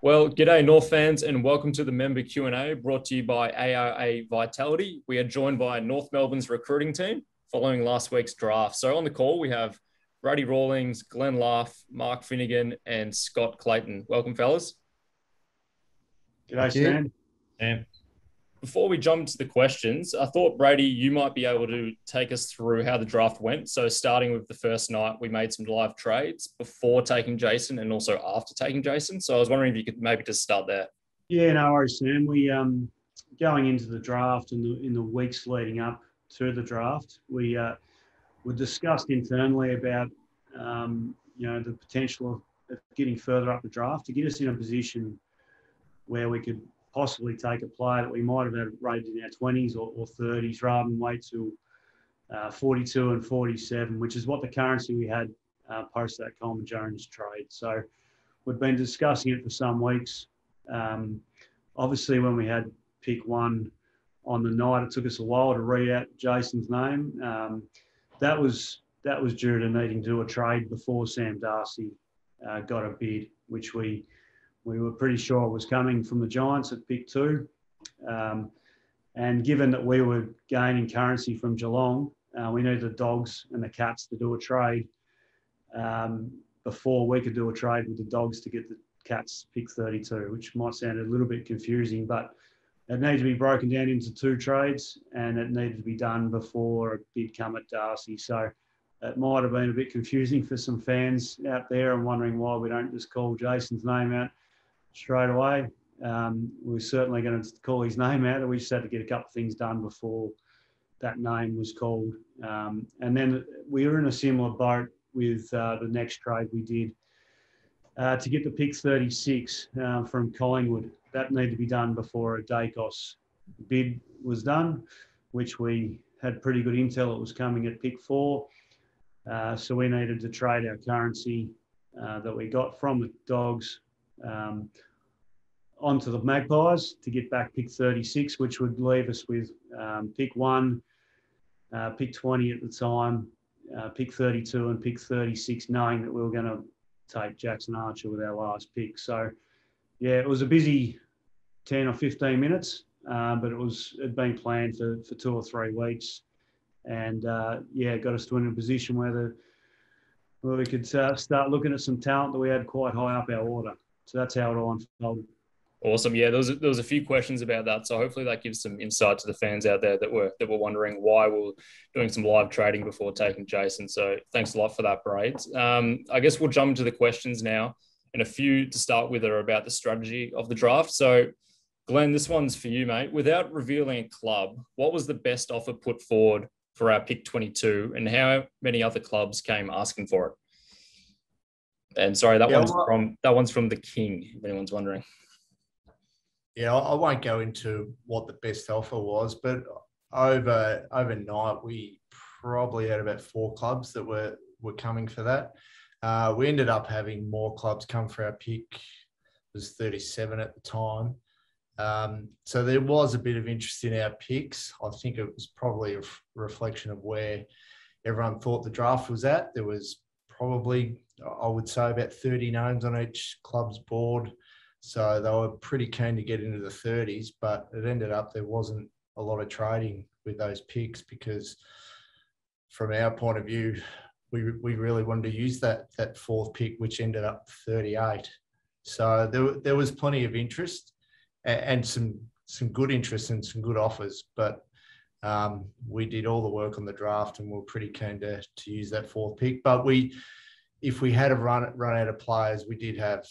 Well, g'day North fans and welcome to the member Q&A brought to you by AIA Vitality. We are joined by North Melbourne's recruiting team following last week's draft. So on the call, we have Brady Rawlings, Luff, Mark Finnigan and Scott Clayton. Welcome, fellas. G'day, Stan. Yeah. Before we jump into the questions, I thought, Brady, you might be able to take us through how the draft went. So starting with the first night, we made some live trades before taking Jason and also after taking Jason. So I was wondering if you could maybe just start there. Yeah, no worries, Sam. We going into the draft and in the weeks leading up to the draft, we discussed internally about the potential of getting further up the draft to get us in a position where we could possibly take a player that we might have had rated in our 20s or 30s rather than wait till 42 and 47, which is what the currency we had post that Coleman Jones trade. So we've been discussing it for some weeks. Obviously, when we had pick one on the night, it took us a while to read out Jason's name. That was due to needing to do a trade before Sam Darcy got a bid, which we were pretty sure was coming from the Giants at pick two. And given that we were gaining currency from Geelong, we needed the Dogs and the Cats to do a trade before we could do a trade with the Dogs to get the Cats pick 32, which might sound a little bit confusing, but it needed to be broken down into two trades and it needed to be done before a bid come at Darcy. So it might have been a bit confusing for some fans out there and wondering why we don't just call Jason's name out straight away. We're certainly going to call his name out. We just had to get a couple of things done before that name was called. And then we were in a similar boat with the next trade we did to get the pick 36 from Collingwood. That needed to be done before a Dacos bid was done, which we had pretty good intel it was coming at pick 4. So we needed to trade our currency that we got from the Dogs onto the Magpies to get back pick 36, which would leave us with pick 1, pick 20 at the time, pick 32 and pick 36, knowing that we were going to take Jackson Archer with our last pick. So, yeah, it was a busy 10 or 15 minutes, but it'd been planned for 2 or 3 weeks. And, it got us to in a position where we could start looking at some talent that we had quite high up our order. So that's how it all unfolded. Awesome. Yeah, there was a few questions about that. So hopefully that gives some insight to the fans out there that were wondering why we were doing some live trading before taking Jason. So thanks a lot for that, Braids. I guess we'll jump into the questions now. And a few to start with are about the strategy of the draft. So Glenn, this one's for you, mate. Without revealing a club, what was the best offer put forward for our pick 22 and how many other clubs came asking for it? And sorry, that one's from the King, if anyone's wondering. Yeah, I won't go into what the best offer was, but overnight we probably had about 4 clubs that were coming for that. We ended up having more clubs come for our pick. It was 37 at the time. So there was a bit of interest in our picks. I think it was probably a reflection of where everyone thought the draft was at. There was probably, I would say, about 30 names on each club's board. So they were pretty keen to get into the 30s, but it ended up there wasn't a lot of trading with those picks because from our point of view, we really wanted to use that 4th pick, which ended up 38. So there was plenty of interest and some good interest and some good offers, but we did all the work on the draft and we were pretty keen to use that 4th pick. But if we had run out of players, we did have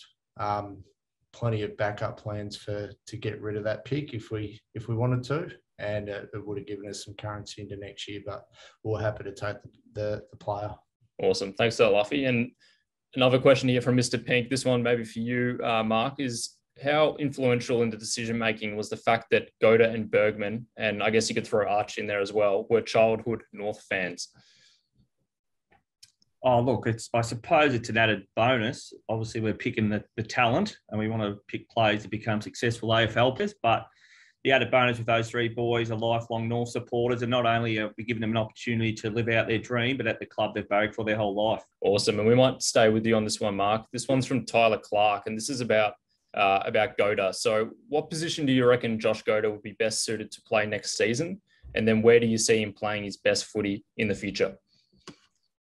plenty of backup plans to get rid of that pick if we wanted to, and it would have given us some currency into next year. But we're happy to take the player. Awesome, thanks for that, Luffy. And another question here from Mr. Pink. This one maybe for you, Mark, is how influential in the decision making was the fact that Goethe and Bergman, and I guess you could throw Arch in there as well, were childhood North fans? Oh, look, I suppose it's an added bonus. Obviously, we're picking the talent and we want to pick players to become successful AFL players, but the added bonus with those 3 boys are lifelong North supporters, and not only are we giving them an opportunity to live out their dream, but at the club they've barracked for their whole life. Awesome. And we might stay with you on this one, Mark. This one's from Tyler Clark, and this is about about Goethe. So what position do you reckon Josh Goethe would be best suited to play next season? And then where do you see him playing his best footy in the future?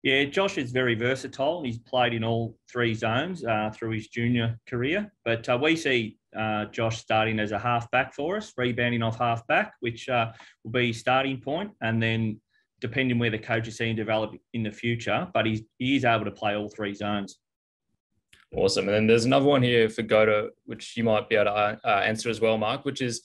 Yeah, Josh is very versatile. He's played in all three zones through his junior career. But we see Josh starting as a halfback for us, rebounding off halfback, which will be his starting point. And then depending where the coaches see him develop in the future, but he is able to play all three zones. Awesome. And then there's another one here for Goethe, which you might be able to answer as well, Mark, which is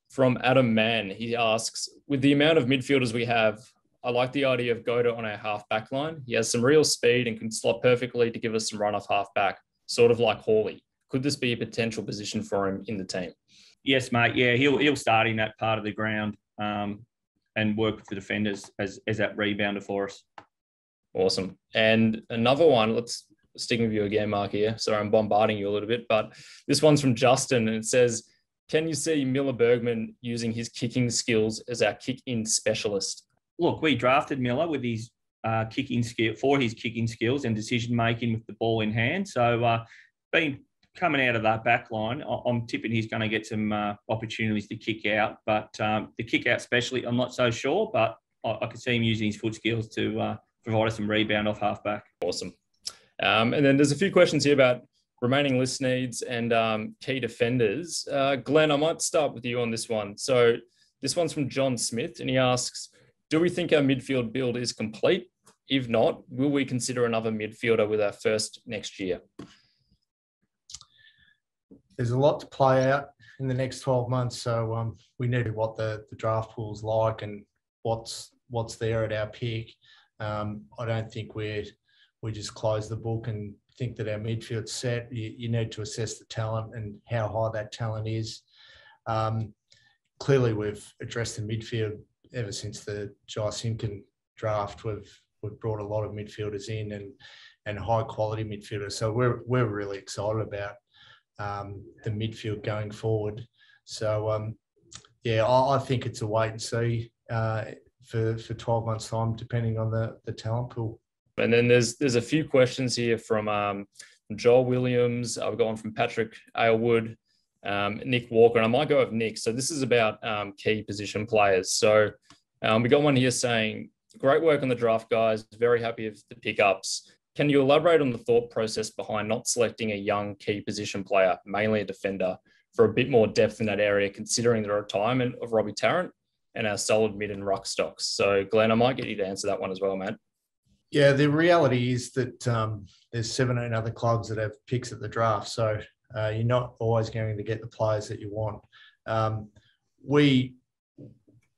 from Adam Mann. He asks, with the amount of midfielders we have, I like the idea of Goethe on our half-back line. He has some real speed and can slot perfectly to give us some run off half-back, sort of like Hawley. Could this be a potential position for him in the team? Yes, mate. Yeah, he'll start in that part of the ground and work with the defenders as that rebounder for us. Awesome. And another one, let's stick with you again, Mark, here. Sorry, I'm bombarding you a little bit, but this one's from Justin, and it says, can you see Miller Bergman using his kicking skills as our kick-in specialist? Look, we drafted Miller with his kicking skills and decision making with the ball in hand. So, coming out of that back line, I'm tipping he's going to get some opportunities to kick out. But the kick out specialist, I'm not so sure. But I could see him using his foot skills to provide us some rebound off halfback. Awesome. And then there's a few questions here about remaining list needs and key defenders. Glenn, I might start with you on this one. So this one's from John Smith, and he asks, do we think our midfield build is complete? If not, will we consider another midfielder with our first next year? There's a lot to play out in the next 12 months. So we need what the draft pool's like and what's there at our pick. I don't think we just close the book and think that our midfield's set. You need to assess the talent and how high that talent is. Clearly, we've addressed the midfield ever since the Jai Simpkin draft. We've brought a lot of midfielders in and high quality midfielders. So we're really excited about the midfield going forward. So I think it's a wait and see for 12 months time, depending on the talent pool. And then there's a few questions here from Joel Williams. I've got one from Patrick Aylwood, Nick Walker, and I might go with Nick. So this is about key position players. So we got one here saying, great work on the draft, guys. Very happy with the pickups. Can you elaborate on the thought process behind not selecting a young key position player, mainly a defender, for a bit more depth in that area, considering the retirement of Robbie Tarrant and our solid mid and ruck stocks? So Glenn, I might get you to answer that one as well, mate. Yeah, the reality is that there's 17 other clubs that have picks at the draft. So you're not always going to get the players that you want. We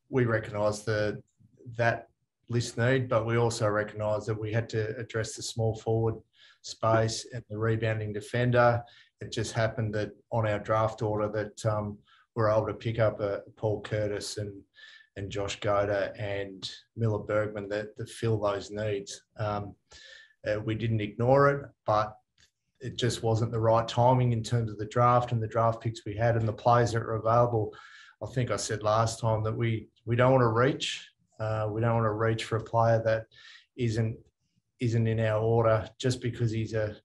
recognise that list need, but we also recognise that we had to address the small forward space and the rebounding defender. It just happened that on our draft order that we're able to pick up Paul Curtis and Josh Goethe and Miller Bergman that fill those needs. We didn't ignore it, but it just wasn't the right timing in terms of the draft and the draft picks we had and the players that were available. I think I said last time that we don't want to reach. We don't want to reach for a player that isn't in our order just because he's a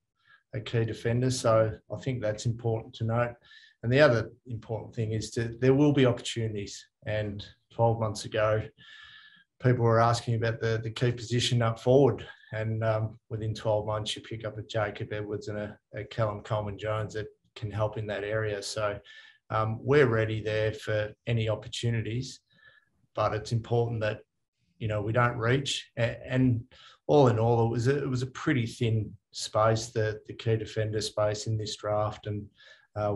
key defender. So I think that's important to note. And the other important thing is there will be opportunities. And 12 months ago, people were asking about the key position up forward. And within 12 months, you pick up a Jacob Edwards and a Callum Coleman-Jones that can help in that area. So we're ready there for any opportunities. But it's important that, we don't reach. And all in all, it was a pretty thin space, the key defender space in this draft. And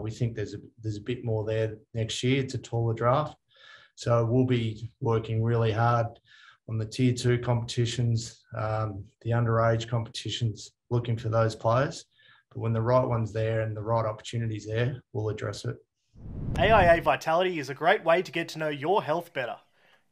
we think there's a bit more there next year. It's a taller draft. So we'll be working really hard on the Tier 2 competitions, the underage competitions, looking for those players. But when the right one's there and the right opportunity's there, we'll address it. AIA Vitality is a great way to get to know your health better.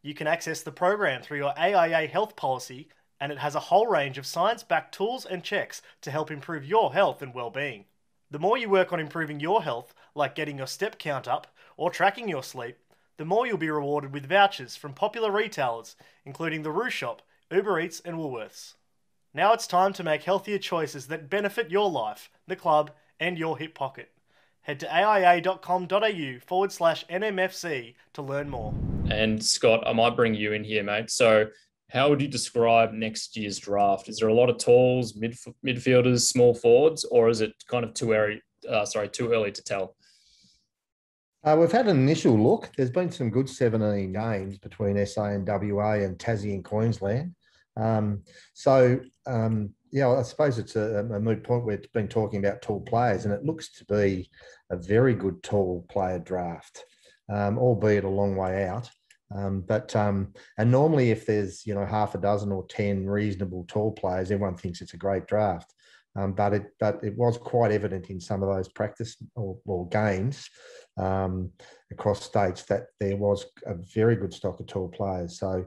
You can access the program through your AIA health policy, and it has a whole range of science-backed tools and checks to help improve your health and well-being. The more you work on improving your health, like getting your step count up or tracking your sleep, the more you'll be rewarded with vouchers from popular retailers, including the Roo Shop, Uber Eats and Woolworths. Now it's time to make healthier choices that benefit your life, the club and your hip pocket. Head to aia.com.au/NMFC to learn more. And Scott, I might bring you in here, mate. So how would you describe next year's draft? Is there a lot of talls, midfielders, small forwards, or is it kind of too early to tell? We've had an initial look. There's been some good 17 games between SA and WA and Tassie and Queensland. I suppose it's a moot point. We've been talking about tall players, and it looks to be a very good tall player draft, albeit a long way out. And normally if there's, half a dozen or 10 reasonable tall players, everyone thinks it's a great draft. But it was quite evident in some of those practice or games across states that there was a very good stock of tall players. So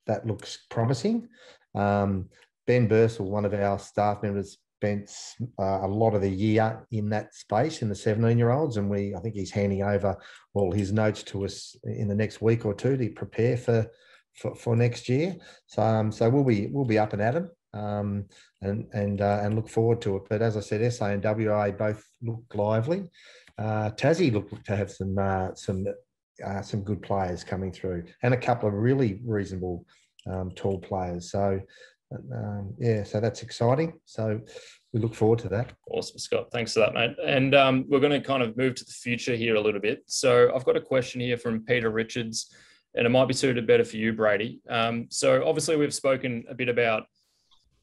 that looks promising. Ben Bursell, one of our staff members, spent a lot of the year in that space in the 17-year-olds, and I think he's handing over all his notes to us in the next week or two to prepare for next year. So we'll be up and at him. And look forward to it. But as I said, SA and WA both look lively. Tassie looked to have some good players coming through, and a couple of really reasonable tall players. So so that's exciting. So we look forward to that. Awesome, Scott. Thanks for that, mate. And we're going to kind of move to the future here a little bit. So I've got a question here from Peter Richards, and it might be suited better for you, Brady. So obviously we've spoken a bit about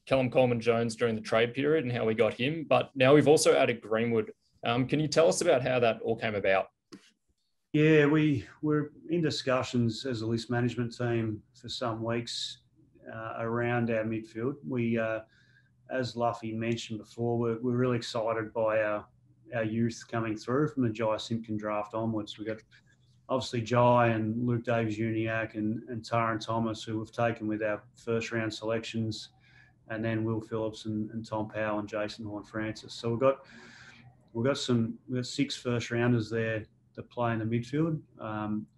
Callum Coleman-Jones during the trade period and how we got him, but now we've also added Greenwood. Can you tell us about how that all came about? Yeah, we're in discussions as a list management team for some weeks around our midfield. We, as Luffy mentioned before, we're really excited by our youth coming through from the Jai Simpkin draft onwards. We've got obviously Jai and Luke Davies-Uniacke and Taran Thomas, who we've taken with our first round selections, and then Will Phillips and Tom Powell and Jason Horne-Francis. So we've got 6 first rounders there that play in the midfield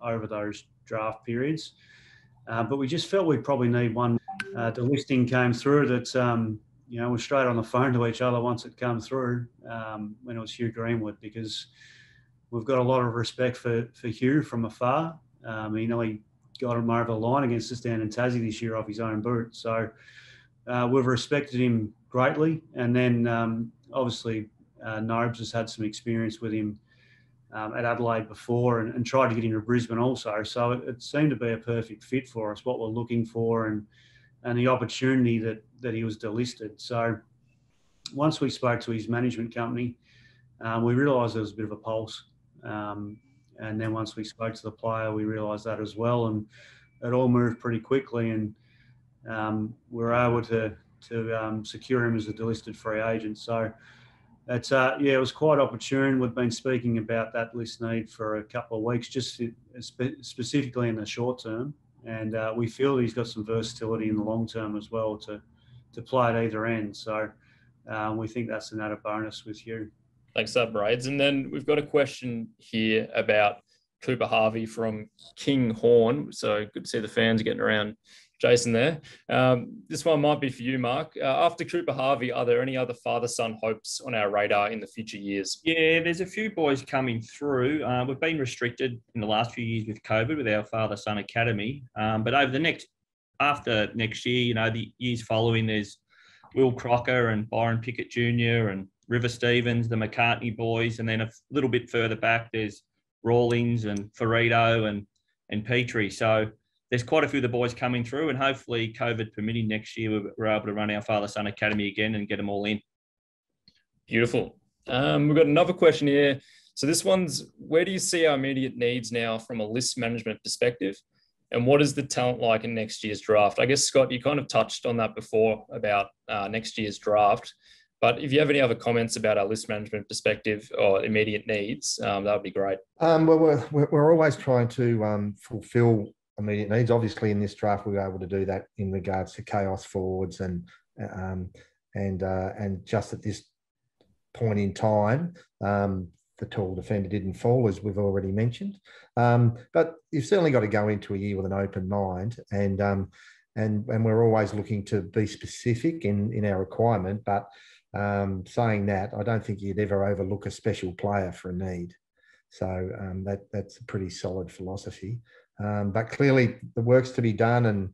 over those draft periods. But we just felt we probably need one. The listing came through that, we're straight on the phone to each other once it came through when it was Hugh Greenwood, because we've got a lot of respect for Hugh from afar. He got him over the line against us down in Tassie this year off his own boot. So we've respected him greatly. And then obviously Nobes has had some experience with him at Adelaide before and tried to get him to Brisbane also. So it seemed to be a perfect fit for us, what we're looking for and the opportunity that he was delisted. So once we spoke to his management company, we realised there was a bit of a pulse. And then once we spoke to the player, we realised that as well. And it all moved pretty quickly, and we were able to secure him as a delisted free agent. So it's it was quite opportune. We've been speaking about that list need for a couple of weeks, just specifically in the short term, and we feel he's got some versatility in the long term as well to play at either end. So we think that's an added bonus with Hugh. Thanks for that, Braids. And then we've got a question here about Cooper Harvey from King Horn. So good to see the fans getting around Jason there. This one might be for you, Mark. After Cooper Harvey, are there any other father-son hopes on our radar in the future years? Yeah, there's a few boys coming through. We've been restricted in the last few years with COVID with our father-son academy. But after next year, the years following, there's Will Crocker and Byron Pickett Jr. and River Stevens, the McCartney boys. And then a little bit further back, there's Rawlings and Ferrito and Petrie. So there's quite a few of the boys coming through, and hopefully COVID permitting next year, we're able to run our father-son academy again and get them all in. Beautiful. We've got another question here. So this one's, where do you see our immediate needs now from a list management perspective? And what is the talent like in next year's draft? I guess, Scott, you kind of touched on that before about next year's draft. But if you have any other comments about our list management perspective or immediate needs, that would be great. Well, we're always trying to fulfill immediate needs. Obviously, in this draft, we were able to do that in regards to chaos forwards and just at this point in time, the tall defender didn't fall, as we've already mentioned. But you've certainly got to go into a year with an open mind, and we're always looking to be specific in our requirement. But Saying that, I don't think you'd ever overlook a special player for a need. So that's a pretty solid philosophy. But clearly the work's to be done, and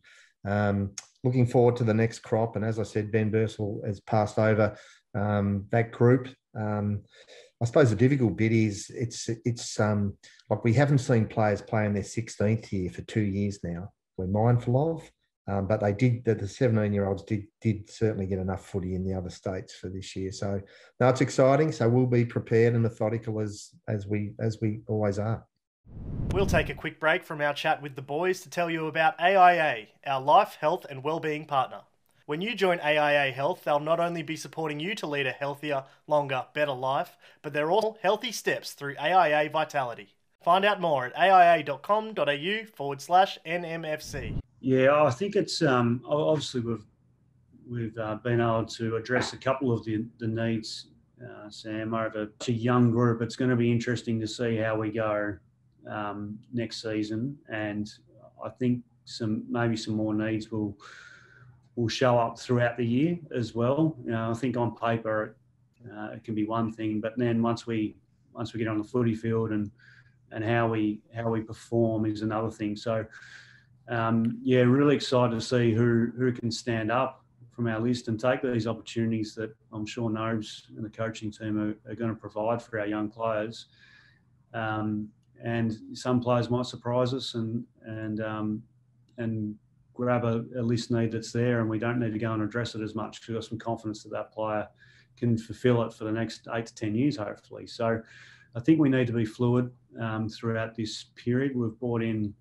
looking forward to the next crop. And as I said, Ben Bursell has passed over that group. I suppose the difficult bit is it's like we haven't seen players play in their 16th year for 2 years now. We're mindful of, but the 17-year-olds did certainly get enough footy in the other states for this year. So now it's exciting. So we'll be prepared and methodical as we always are. We'll take a quick break from our chat with the boys to tell you about AIA, our life, health and wellbeing partner. When you join AIA Health, they'll not only be supporting you to lead a healthier, longer, better life, but they're all healthy steps through AIA Vitality. Find out more at aia.com.au/NMFC. Yeah, I think it's obviously we've been able to address a couple of the needs, Sam, over a young group. It's going to be interesting to see how we go next season, and I think maybe some more needs will show up throughout the year as well. I think on paper it can be one thing, but then once we get on the footy field and how we perform is another thing. So really excited to see who can stand up from our list and take these opportunities that I'm sure Nobes and the coaching team are going to provide for our young players. And some players might surprise us and grab a list need that's there, and we don't need to go and address it as much because we've got some confidence that player can fulfil it for the next 8 to 10 years, hopefully. So I think we need to be fluid throughout this period. We've brought in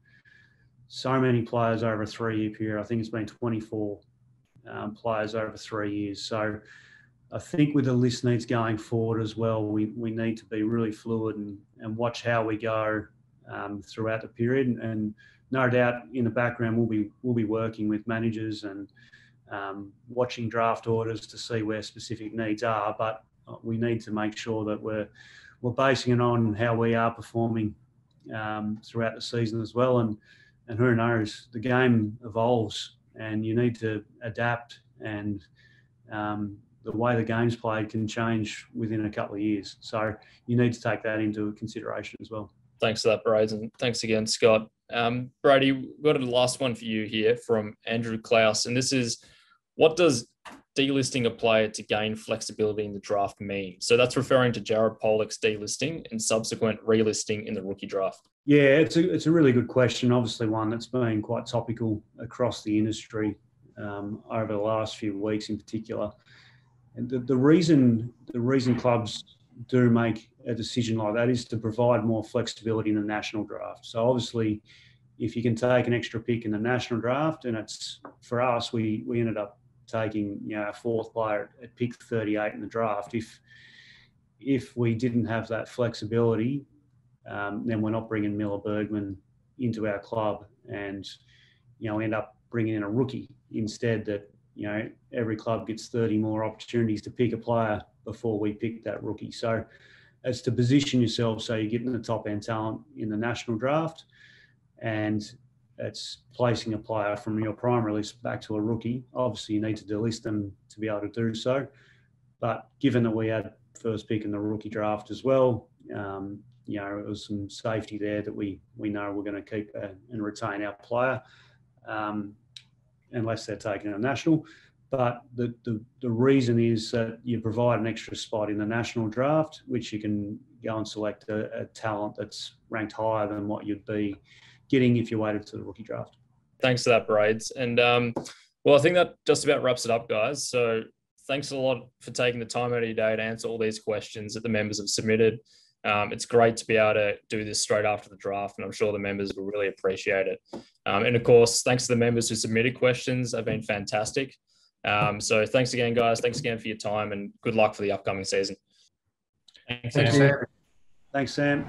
so many players over a 3-year period. I think it's been 24 players over 3 years. So I think with the list needs going forward as well, we need to be really fluid and watch how we go throughout the period. And no doubt in the background we'll be working with managers and watching draft orders to see where specific needs are. But we need to make sure that we're basing it on how we are performing throughout the season as well. And who knows, the game evolves and you need to adapt, and the way the game's played can change within a couple of years. So you need to take that into consideration as well. Thanks for that, Brady, and thanks again, Scott. Brady, we've got a last one for you here from Andrew Klaus, and this is, what does delisting a player to gain flexibility in the draft mean? So that's referring to Jared Pollock's delisting and subsequent relisting in the rookie draft. Yeah, it's a really good question. Obviously one that's been quite topical across the industry over the last few weeks in particular. And the reason clubs do make a decision like that is to provide more flexibility in the national draft. So obviously, if you can take an extra pick in the national draft, and it's, for us, we ended up taking our 4th player at pick 38 in the draft. If we didn't have that flexibility, then we're not bringing Miller Bergman into our club, and end up bringing in a rookie instead. That every club gets 30 more opportunities to pick a player before we pick that rookie. So it's to position yourself so you're getting the top end talent in the national draft, and it's placing a player from your primary list back to a rookie. Obviously you need to delist them to be able to do so, but given that we had first pick in the rookie draft as well, it was some safety there that we know we're going to keep and retain our player unless they're taken a national. But the reason is that you provide an extra spot in the national draft, which you can go and select a talent that's ranked higher than what you'd be getting if you waited to the rookie draft. Thanks for that, Braids. And I think that just about wraps it up, guys. So thanks a lot for taking the time out of your day to answer all these questions that the members have submitted. It's great to be able to do this straight after the draft, and I'm sure the members will really appreciate it. And of course, thanks to the members who submitted questions. They've been fantastic. So thanks again, guys. Thanks again for your time, and good luck for the upcoming season. Thanks, Sam. Thanks, Sam.